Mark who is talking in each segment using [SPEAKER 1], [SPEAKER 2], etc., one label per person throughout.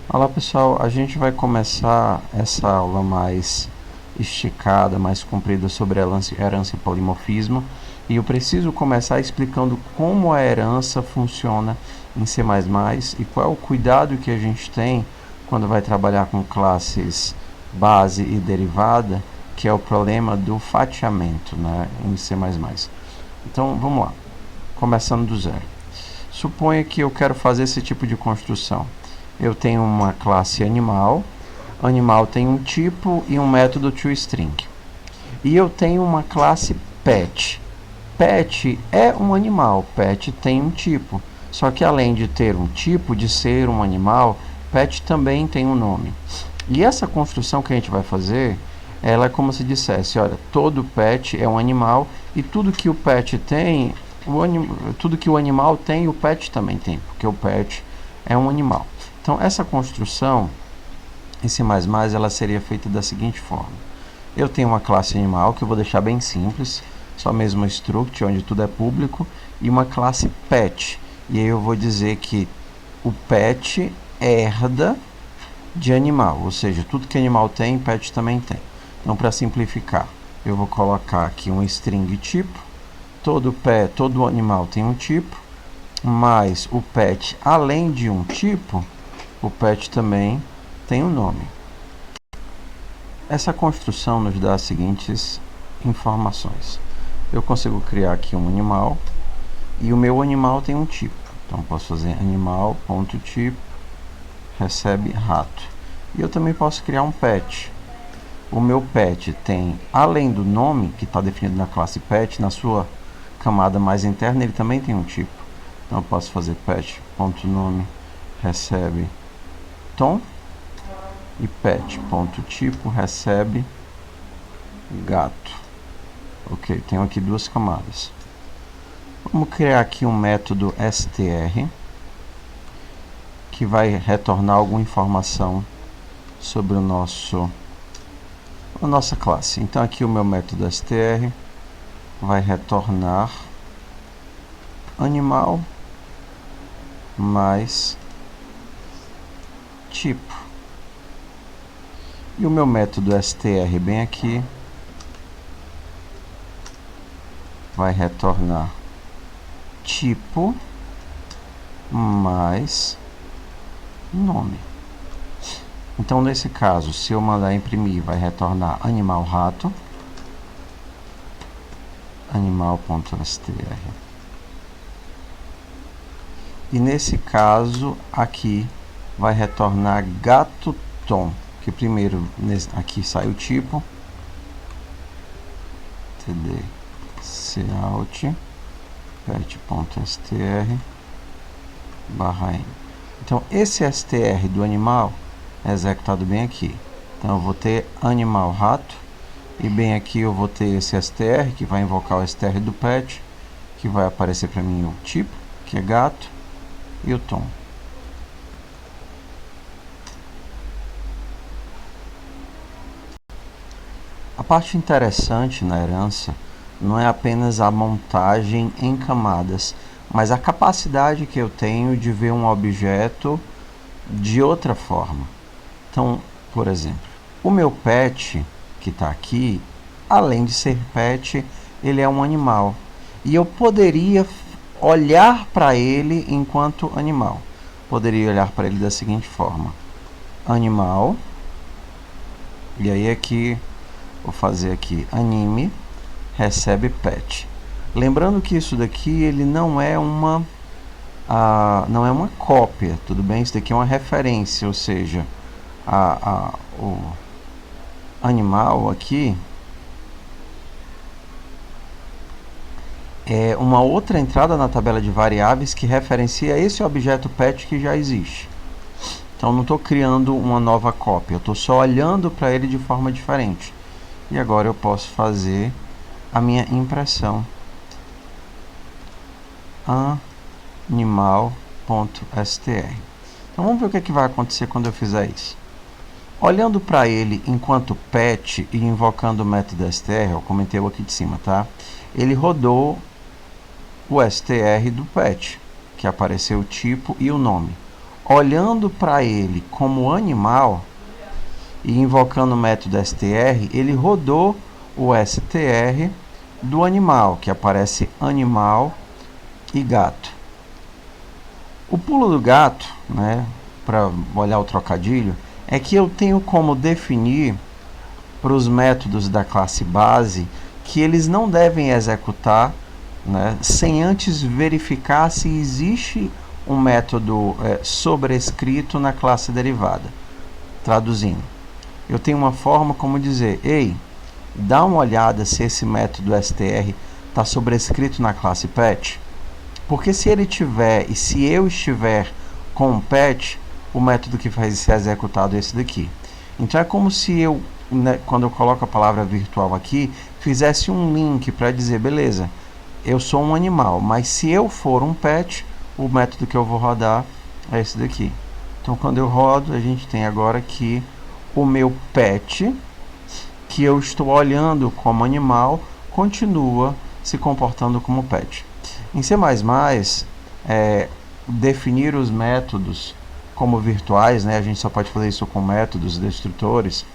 [SPEAKER 1] Olá pessoal, a gente vai começar essa aula mais esticada, mais comprida sobre herança e polimorfismo, e eu preciso começar explicando como a herança funciona em C++ e qual é o cuidado que a gente tem quando vai trabalhar com classes base e derivada, que é o problema do fatiamento, né, em C++. Então vamos lá, começando do zero. Suponha que eu quero fazer esse tipo de construção. Eu tenho uma classe animal, animal tem um tipo e um método toString. E eu tenho uma classe pet. Pet é um animal, pet tem um tipo. Só que além de ter um tipo, de ser um animal, pet também tem um nome. E essa construção que a gente vai fazer, ela é como se dissesse, olha, todo pet é um animal e tudo que o pet tem, tudo que o animal tem, o pet também tem, porque o pet é um animal. Então essa construção em C++ ela seria feita da seguinte forma. Eu tenho uma classe animal que eu vou deixar bem simples, só mesmo struct, onde tudo é público, e uma classe pet. E aí eu vou dizer que o pet herda de animal, ou seja, tudo que animal tem, pet também tem. Então, para simplificar, eu vou colocar aqui um string tipo, todo animal tem um tipo, mas o pet, além de um tipo, o pet também tem um nome. Essa construção nos dá as seguintes informações. Eu consigo criar aqui um animal e o meu animal tem um tipo. Então, posso fazer animal.tipo recebe rato. E eu também posso criar um pet. O meu pet tem, além do nome, que está definido na classe pet, na sua camada mais interna, ele também tem um tipo. Então, eu posso fazer pet.nome recebe tom e pet.tipo recebe gato. Ok, tenho aqui duas camadas. Vamos criar aqui um método str que vai retornar alguma informação sobre a nossa classe. Então aqui o meu método str vai retornar animal mais tipo. E o meu método str bem aqui vai retornar tipo mais nome. Então, nesse caso, se eu mandar imprimir, vai retornar animal rato, animal.str. E nesse caso, aqui vai retornar gato tom, que primeiro aqui sai o tipo, td cout pet.str barra n. Então, esse str do animal é executado bem aqui. Então, eu vou ter animal rato, e bem aqui eu vou ter esse str, que vai invocar o str do pet, que vai aparecer para mim o tipo, que é gato, e o tom. A parte interessante na herança não é apenas a montagem em camadas, mas a capacidade que eu tenho de ver um objeto de outra forma. Então, por exemplo, o meu pet, que está aqui, além de ser pet, ele é um animal. E eu poderia olhar para ele enquanto animal. Poderia olhar para ele da seguinte forma. Animal. E aí aqui, vou fazer aqui, anime, recebe pet. Lembrando que isso daqui, ele não é uma cópia, tudo bem? Isso daqui é uma referência, ou seja, o animal aqui é uma outra entrada na tabela de variáveis que referencia esse objeto pet que já existe. Então, não estou criando uma nova cópia, eu estou só olhando para ele de forma diferente. E agora eu posso fazer a minha impressão. Animal.str. Então, vamos ver o que vai acontecer quando eu fizer isso. Olhando para ele enquanto pet e invocando o método str, eu comentei aqui de cima, tá? Ele rodou o str do pet, que apareceu o tipo e o nome. olhando para ele como animal e invocando o método str, ele rodou o str do animal, que aparece animal e gato. O pulo do gato, né, para olhar o trocadilho, é que eu tenho como definir para os métodos da classe base que eles não devem executar, né, sem antes verificar se existe um método sobrescrito na classe derivada. Traduzindo, eu tenho uma forma como dizer: ei, dá uma olhada se esse método str está sobrescrito na classe pet, porque se ele tiver e se eu estiver com um pet, o método que vai ser executado é esse daqui. Então é como se eu, né, quando eu coloco a palavra virtual aqui, fizesse um link para dizer: beleza, eu sou um animal, mas se eu for um pet, o método que eu vou rodar é esse daqui. Então quando eu rodo, a gente tem agora aqui o meu pet, que eu estou olhando como animal, continua se comportando como pet. Em C++, definir os métodos como virtuais, né, a gente só pode fazer isso com métodos destrutores,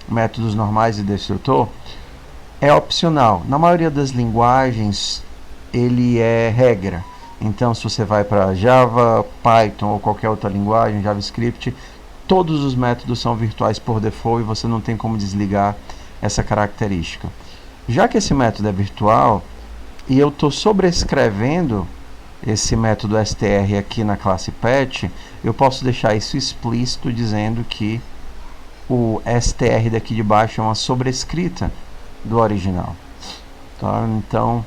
[SPEAKER 1] métodos normais e destrutor, é opcional. Na maioria das linguagens, ele é regra. Então, se você vai para Java, Python ou qualquer outra linguagem, JavaScript, todos os métodos são virtuais por default e você não tem como desligar essa característica. Já que esse método é virtual e eu estou sobrescrevendo esse método str aqui na classe pet, eu posso deixar isso explícito dizendo que o str daqui de baixo é uma sobrescrita do original. Tá? Então,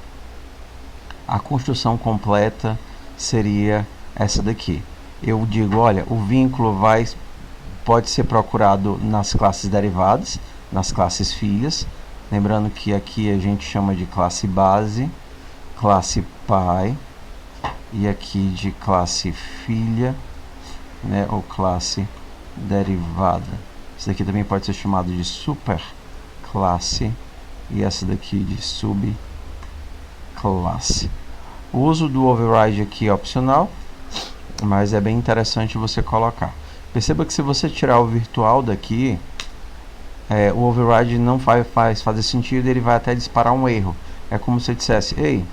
[SPEAKER 1] a construção completa seria essa daqui. Eu digo, olha, o vínculo pode ser procurado nas classes derivadas, nas classes filhas. Lembrando que aqui a gente chama de classe base, classe pai, e aqui de classe filha, né, ou classe derivada. Isso daqui também pode ser chamado de superclasse e essa daqui de subclasse. O uso do override aqui é opcional, mas é bem interessante você colocar. Perceba que se você tirar o virtual daqui, o override não faz fazer sentido, ele vai até disparar um erro. É como se eu dissesse: ei,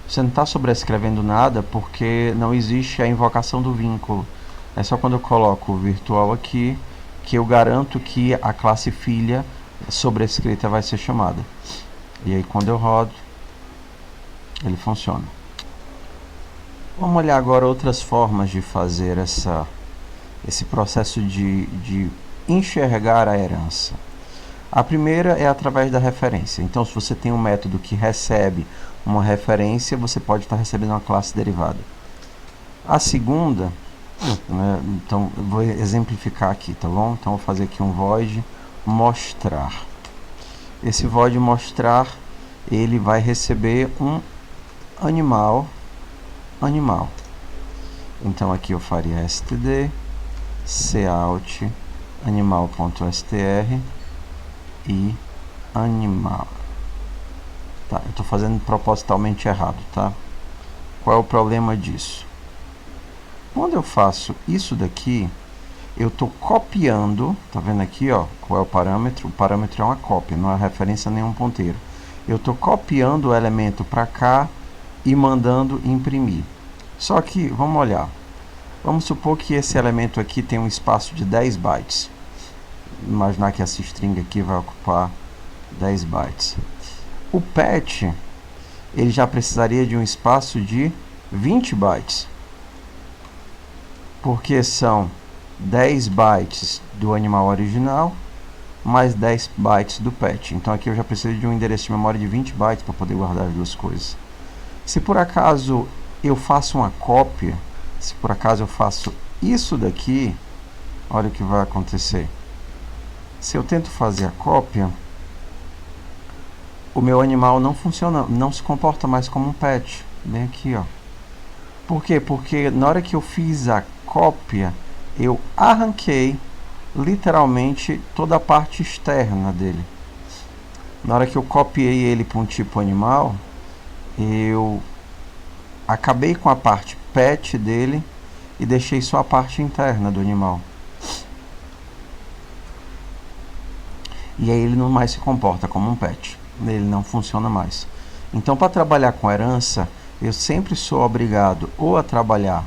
[SPEAKER 1] você não está sobrescrevendo nada porque não existe a invocação do vínculo. É só quando eu coloco o virtual aqui que eu garanto que a classe filha sobrescrita vai ser chamada. E aí quando eu rodo, ele funciona. Vamos olhar agora outras formas de fazer esse processo de enxergar a herança. A primeira é através da referência. Então, se você tem um método que recebe uma referência, você pode estar recebendo uma classe derivada. A segunda, né, então eu vou exemplificar aqui, tá bom? Então, vou fazer aqui um void mostrar. Esse void mostrar, ele vai receber um animal. Então, aqui eu faria std cout animal.str e animal. Tá, eu estou fazendo propositalmente errado, tá? Qual é o problema disso? Quando eu faço isso daqui, eu estou copiando, tá vendo aqui, ó, qual é o parâmetro? O parâmetro é uma cópia, não é referência a nenhum ponteiro. Eu estou copiando o elemento para cá e mandando imprimir. Só que, vamos olhar. Vamos supor que esse elemento aqui tem um espaço de 10 bytes. Imaginar que essa string aqui vai ocupar 10 bytes. O pet, ele já precisaria de um espaço de 20 bytes. Porque são 10 bytes do animal original mais 10 bytes do pet. Então aqui eu já preciso de um endereço de memória de 20 bytes para poder guardar as duas coisas. Se por acaso eu faço uma cópia, se por acaso eu faço isso daqui, olha o que vai acontecer. Se eu tento fazer a cópia, o meu animal não funciona, não se comporta mais como um pet. Bem aqui, ó. Por quê? Porque na hora que eu fiz a cópia, eu arranquei literalmente toda a parte externa dele. Na hora que eu copiei ele para um tipo animal, eu acabei com a parte pet dele e deixei só a parte interna do animal. E aí ele não mais se comporta como um pet, ele não funciona mais. Então, para trabalhar com herança, eu sempre sou obrigado ou a trabalhar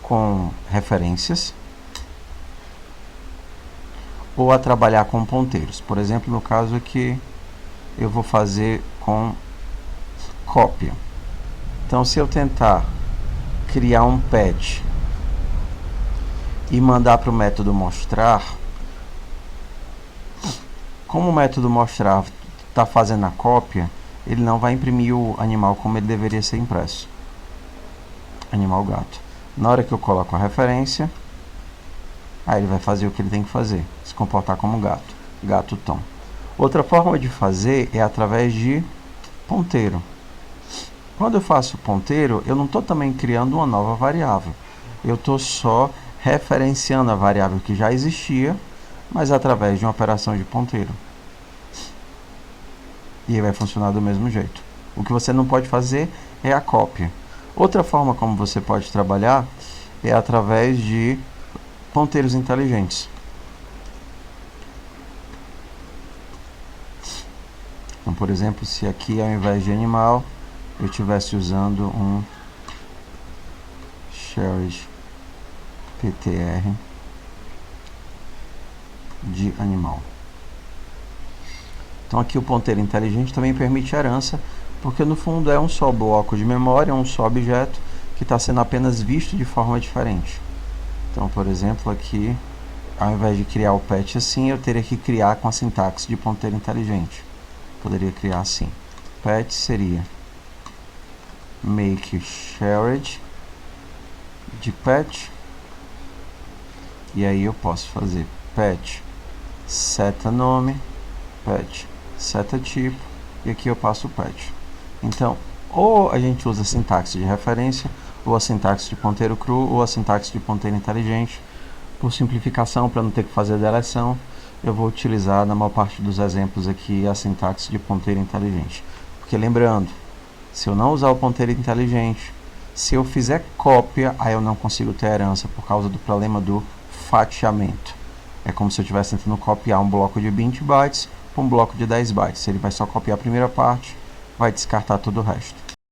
[SPEAKER 1] com referências ou a trabalhar com ponteiros. Por exemplo, no caso aqui, eu vou fazer com cópia. Então, se eu tentar criar um pet e mandar para o método mostrar, como o método mostrar está fazendo a cópia, ele não vai imprimir o animal como ele deveria ser impresso. Animal gato. Na hora que eu coloco a referência, aí ele vai fazer o que ele tem que fazer, se comportar como gato. Gato Tom. Outra forma de fazer é através de ponteiro. Quando eu faço ponteiro, eu não estou também criando uma nova variável. Eu estou só referenciando a variável que já existia, mas através de uma operação de ponteiro. E aí vai funcionar do mesmo jeito. O que você não pode fazer é a cópia. Outra forma como você pode trabalhar é através de ponteiros inteligentes. Então, por exemplo, se aqui ao invés de animal eu estivesse usando um shared ptr de animal. Então aqui o ponteiro inteligente também permite herança, porque no fundo é um só bloco de memória, um só objeto que está sendo apenas visto de forma diferente. Então, por exemplo, aqui, ao invés de criar o pet assim, eu teria que criar com a sintaxe de ponteiro inteligente. Poderia criar assim. Pet seria make shared de pet, e aí eu posso fazer pet seta nome, pet seta tipo, e aqui eu passo o pet. Então, ou a gente usa a sintaxe de referência, ou a sintaxe de ponteiro cru, ou a sintaxe de ponteiro inteligente. Por simplificação, para não ter que fazer deleção, eu vou utilizar na maior parte dos exemplos aqui a sintaxe de ponteiro inteligente. Porque lembrando, se eu não usar o ponteiro inteligente, se eu fizer cópia, aí eu não consigo ter herança por causa do problema do fatiamento. É como se eu estivesse tentando copiar um bloco de 20 bytes para um bloco de 10 bytes. Ele vai só copiar a primeira parte, vai descartar todo o resto.